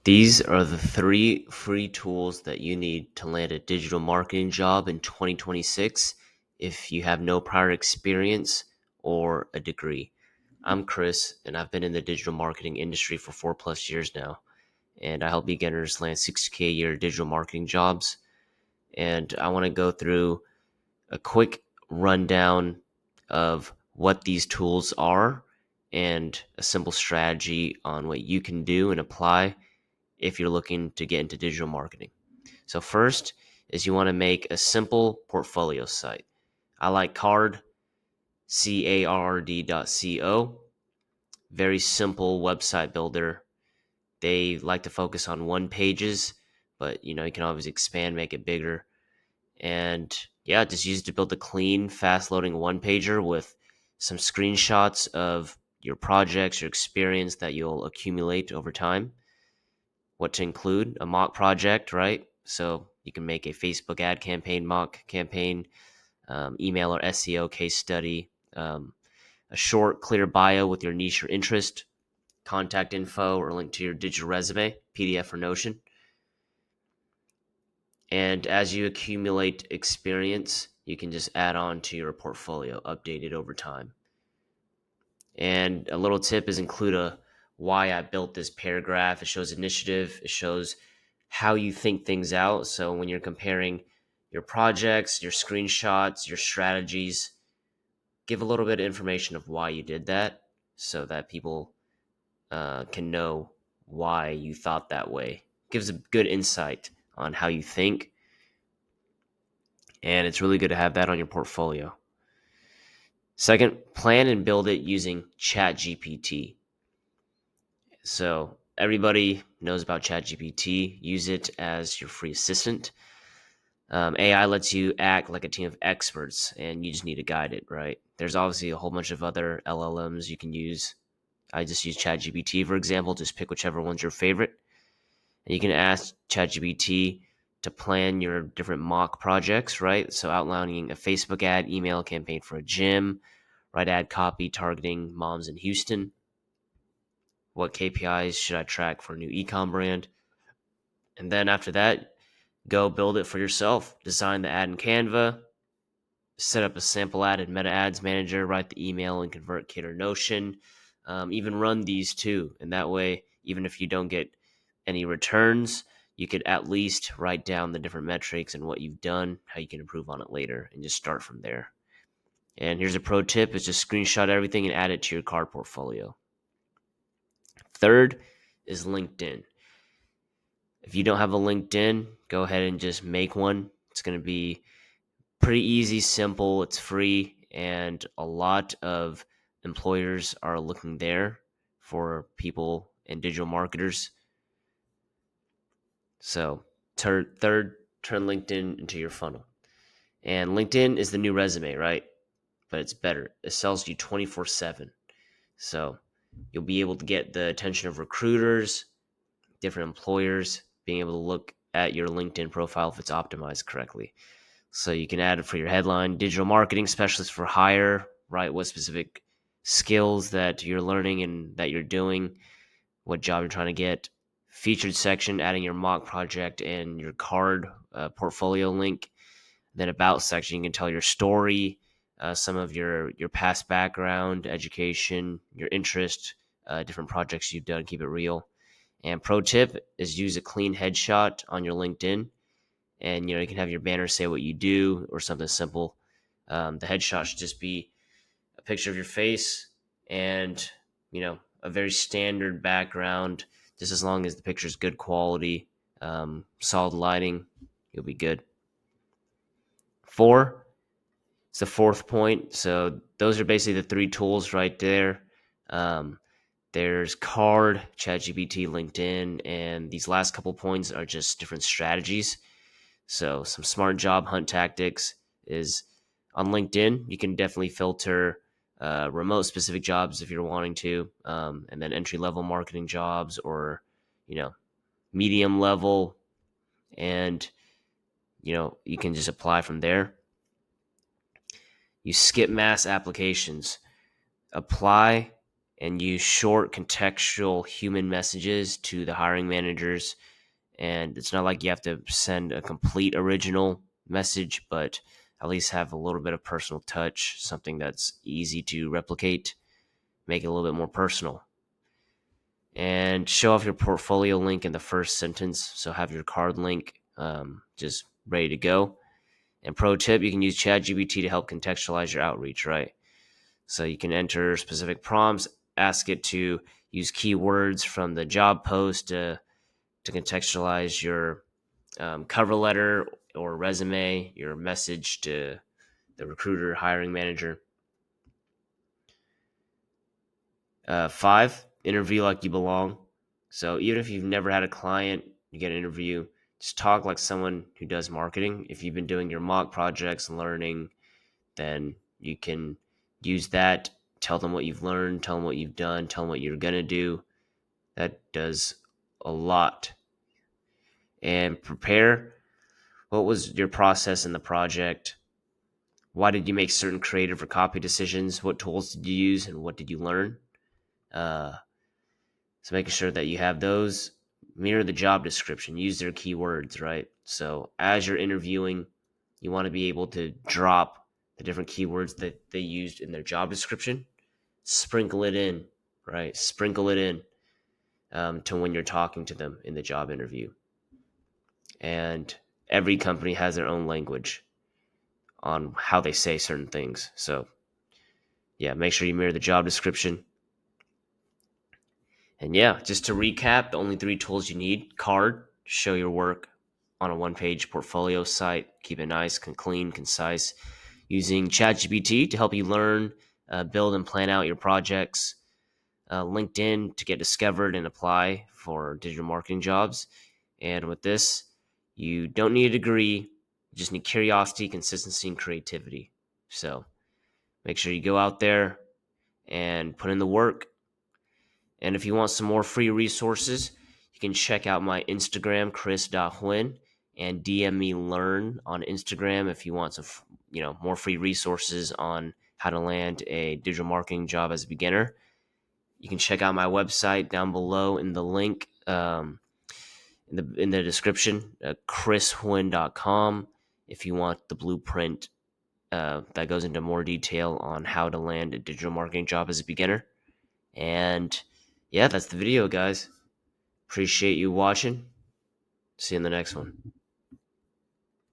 These are the 3 free tools that you need to land a digital marketing job in 2026 if you have no prior experience or a degree. I'm Chris, and I've been in the digital marketing industry for 4+ years now, and I help beginners land 60K a year digital marketing jobs. And I want to go through a quick rundown of what these tools are and a simple strategy on what you can do and apply if you're looking to get into digital marketing. So first is you want to make a simple portfolio site. I like Carrd, CARRD.co. Very simple website builder. They like to focus on one pages, but you can always expand, make it bigger. And yeah, just use it to build a clean, fast loading one pager with some screenshots of your projects, your experience that you'll accumulate over time. What to include: a mock project, right? So you can make a Facebook ad campaign, mock campaign, email or SEO case study, a short, clear bio with your niche or interest, contact info or link to your digital resume, PDF or Notion. And as you accumulate experience, you can just add on to your portfolio, update it over time. And a little tip is include a why I built this paragraph. It shows initiative. It shows how you think things out. So when you're comparing your projects, your screenshots, your strategies, give a little bit of information of why you did that so that people can know why you thought that way. Gives a good insight on how you think. And it's really good to have that on your portfolio. Second, plan and build it using ChatGPT. So everybody knows about ChatGPT. Use it as your free assistant. AI lets you act like a team of experts, and you just need to guide it, right? There's obviously a whole bunch of other LLMs you can use. I just use ChatGPT, for example. Just pick whichever one's your favorite. And you can ask ChatGPT to plan your different mock projects, right? So outlining a Facebook ad, email campaign for a gym, write ad copy targeting moms in Houston. What KPIs should I track for a new ecom brand? And then after that, go build it for yourself. Design the ad in Canva, set up a sample ad in Meta Ads Manager, write the email in ConvertKit or Notion, even run these too. And that way, even if you don't get any returns, you could at least write down the different metrics and what you've done, how you can improve on it later, and just start from there. And here's a pro tip: is just screenshot everything and add it to your Carrd portfolio. Third is LinkedIn. If you don't have a LinkedIn, go ahead and just make one. It's going to be pretty easy, simple, it's free, and a lot of employers are looking there for people and digital marketers. So third, turn LinkedIn into your funnel. And LinkedIn is the new resume, right? But it's better. It sells you 24/7. So you'll be able to get the attention of recruiters, different employers, being able to look at your LinkedIn profile if it's optimized correctly. So you can add it for your headline: digital marketing specialist for hire, right? What specific skills that you're learning and that you're doing, what job you're trying to get. Featured section, adding your mock project and your Carrd portfolio link. Then about section, you can tell your story, some of your past background, education, your interest, different projects you've done. Keep it real. And pro tip is use a clean headshot on your LinkedIn. And you can have your banner say what you do or something simple. The headshot should just be a picture of your face and a very standard background. Just as long as the picture is good quality, solid lighting, you'll be good. 4, it's the fourth point. So those are basically the 3 tools right there. There's Carrd, ChatGPT, LinkedIn, and these last couple points are just different strategies. So some smart job hunt tactics is on LinkedIn. You can definitely filter remote specific jobs if you're wanting to, and then entry level marketing jobs or medium level, and you can just apply from there. You skip mass applications. Apply and use short, contextual human messages to the hiring managers. And it's not like you have to send a complete original message, but at least have a little bit of personal touch, something that's easy to replicate, make it a little bit more personal. And show off your portfolio link in the first sentence. So have your card link just ready to go. And pro tip, you can use ChatGPT to help contextualize your outreach, right? So you can enter specific prompts, ask it to use keywords from the job post to contextualize your cover letter or resume, your message to the recruiter, hiring manager. 5, interview like you belong. So even if you've never had a client, you get an interview, just talk like someone who does marketing. If you've been doing your mock projects and learning, then you can use that. Tell them what you've learned, tell them what you've done, tell them what you're going to do. That does a lot. And prepare. What was your process in the project? Why did you make certain creative or copy decisions? What tools did you use and what did you learn? Uh, so making sure that you have those. Mirror the job description. Use their keywords, right? So as you're interviewing, you want to be able to drop the different keywords that they used in their job description. Sprinkle it in, right? Sprinkle it in to when you're talking to them in the job interview. And every company has their own language on how they say certain things. So, yeah, make sure you mirror the job description. And yeah, just to recap, the only 3 tools you need: card, show your work on a one-page portfolio site, keep it nice, clean, concise, using ChatGPT to help you learn, build, and plan out your projects. LinkedIn to get discovered and apply for digital marketing jobs. And with this, you don't need a degree, you just need curiosity, consistency, and creativity. So make sure you go out there and put in the work. And if you want some more free resources, you can check out my Instagram, chris.huyn, and DM me learn on Instagram if you want some more free resources on how to land a digital marketing job as a beginner. You can check out my website down below in the link in the description, chrishuyn.com, if you want the blueprint that goes into more detail on how to land a digital marketing job as a beginner. And yeah, that's the video, guys. Appreciate you watching. See you in the next one.